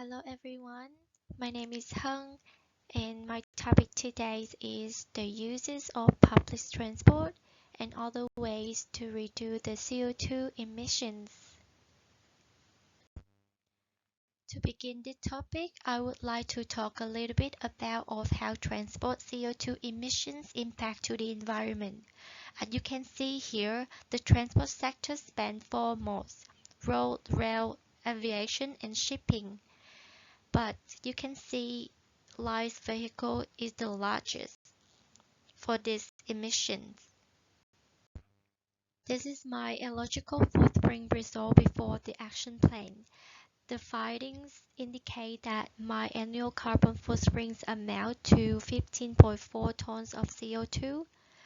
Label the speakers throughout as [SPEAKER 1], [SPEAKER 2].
[SPEAKER 1] Hello everyone, my name is Hung and my topic today is the uses of public transport and other ways to reduce the CO2 emissions. To begin the topic, I would like to talk a little bit about of how transport CO2 emissions impact to the environment. As you can see here, the transport sector spans four modes: road, rail, aviation, and shipping. But you can see light vehicle is the largest for these emissions. This is my ecological footprint result before the action plan. The findings indicate that my annual carbon footprints amount to 15.4 tons of CO2,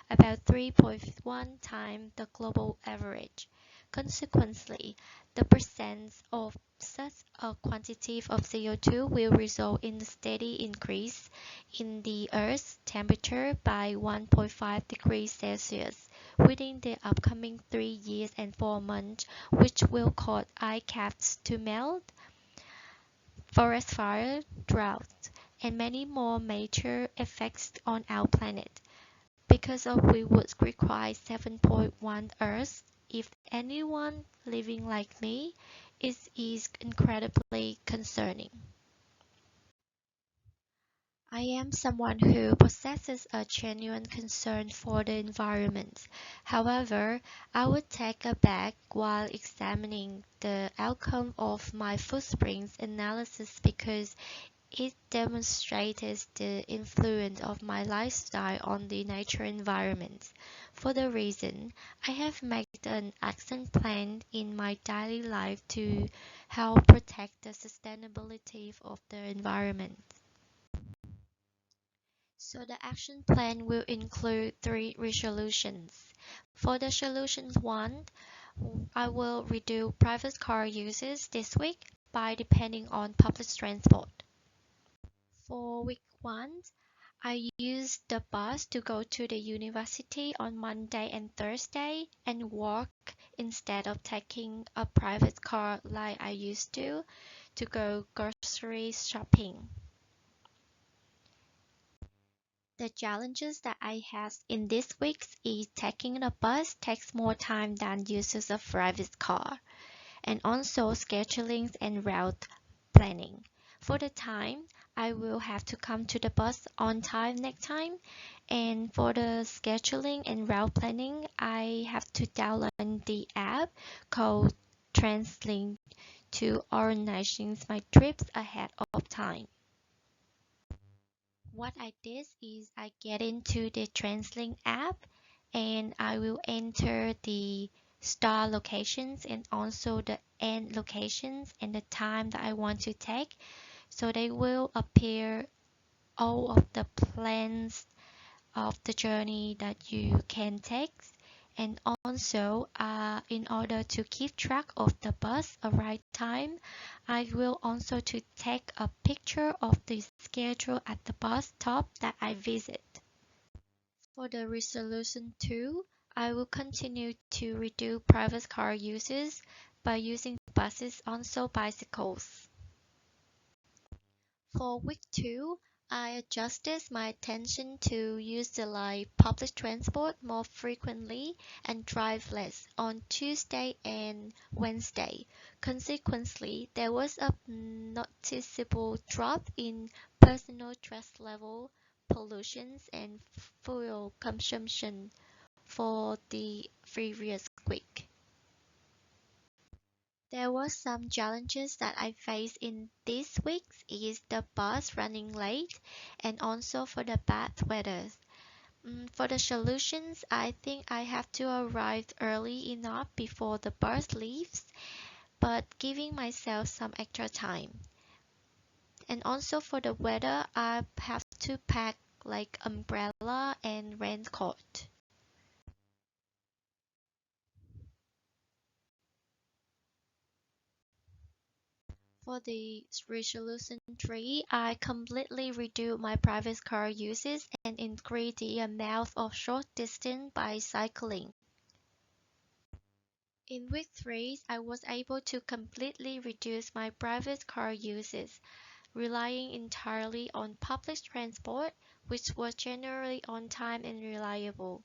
[SPEAKER 1] about 3.1 times the global average. Consequently, the presence of such a quantity of CO2 will result in a steady increase in the Earth's temperature by 1.5 degrees Celsius within the upcoming 3 years and 4 months, which will cause ice caps to melt, forest fire, drought, and many more major effects on our planet. Because of we would require 7.1 Earths if anyone living like me is incredibly concerning. I am someone who possesses a genuine concern for the environment. However, I would take aback while examining the outcome of my footprints analysis because it demonstrates the influence of my lifestyle on the nature environment. For the reason, I have made an action plan in my daily life to help protect the sustainability of the environment. So the action plan will include three resolutions. For the solution one, I will reduce private car uses this week by depending on public transport. For week one, I use the bus to go to the university on Monday and Thursday and walk instead of taking a private car like I used to go grocery shopping. The challenges that I have in this week is taking the bus takes more time than uses of private car, and also scheduling and route planning. For the time, I will have to come to the bus on time next time, and for the scheduling and route planning, I have to download the app called TransLink to organize my trips ahead of time. What I did is I get into the TransLink app and I will enter the start locations and also the end locations and the time that I want to take. So they will appear all of the plans of the journey that you can take. And also, in order to keep track of the bus arrival time, I will also to take a picture of the schedule at the bus stop that I visit. For the resolution 2, I will continue to reduce private car uses by using buses, also bicycles. For week 2, I adjusted my attention to use the light public transport more frequently and drive less on Tuesday and Wednesday. Consequently, there was a noticeable drop in personal stress level, pollutions, and fuel consumption for the previous week. There were some challenges that I faced in this week is the bus running late and also for the bad weather. For the solutions, I think I have to arrive early enough before the bus leaves, but giving myself some extra time. And also for the weather, I have to pack like umbrella and raincoat. For the resolution 3, I completely reduced my private car uses and increased the amount of short distance by cycling. In week 3, I was able to completely reduce my private car uses, relying entirely on public transport, which was generally on time and reliable.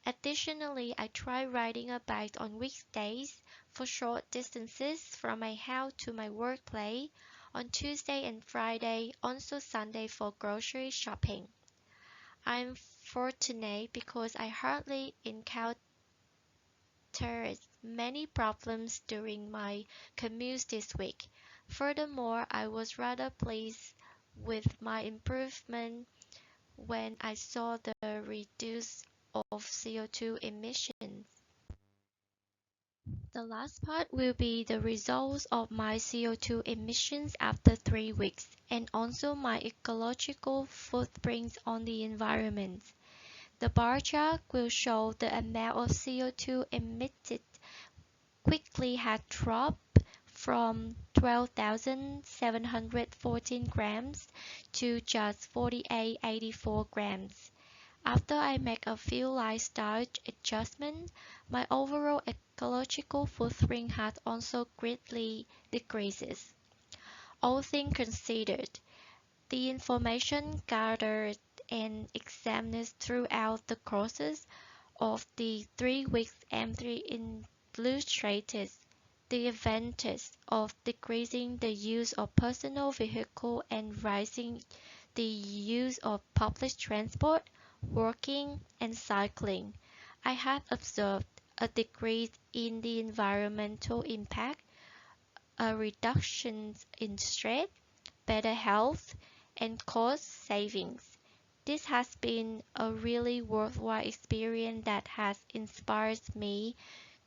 [SPEAKER 1] Additionally, I tried riding a bike on weekdays for short distances from my house to my workplace on Tuesday and Friday, also Sunday for grocery shopping. I'm fortunate because I hardly encountered many problems during my commute this week. Furthermore, I was rather pleased with my improvement when I saw the reduce of CO2 emissions. The last part will be the results of my CO2 emissions after 3 weeks and also my ecological footprints on the environment. The bar chart will show the amount of CO2 emitted quickly had dropped from 12,714 grams to just 4884 grams. After I make a few lifestyle adjustments, my overall ecological footprint has also greatly decreased. All things considered, the information gathered and examined throughout the courses of the 3 weeks M3 illustrated the advantage of decreasing the use of personal vehicle and rising the use of public transport, walking, and cycling. I have observed a decrease in the environmental impact, a reduction in stress, better health, and cost savings. This has been a really worthwhile experience that has inspired me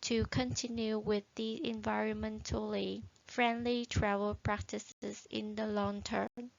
[SPEAKER 1] to continue with the environmentally friendly travel practices in the long term.